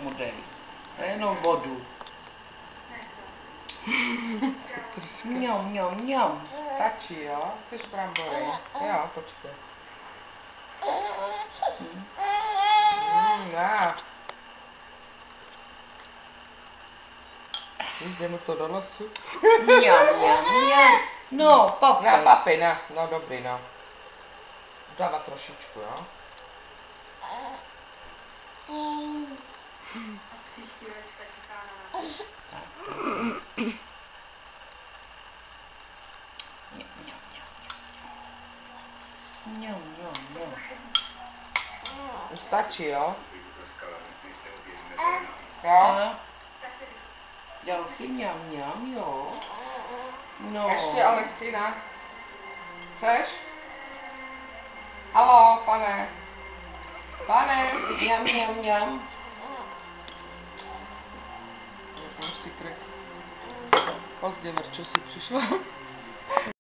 mu dej. Nejenom vodu. Mňam, mňam, mňam. Stačí, jo? Chceš brambory? Jo, počkej. Dá. Jde mu to do nosu. Mňam, mňam, mňam. No, papej. Na, papej, na. No, dobrý, no. Dáva trošičku, jo? Mňam, mňam, mňam. Už stačí, jo? Jo? Další mňam, mňam, jo. No. Ještě Alexina. Chceš? Haló, pane. Pane. Mňam, mňam, mňam. Už si kryt. Pozdě, Mirčo, si přišla.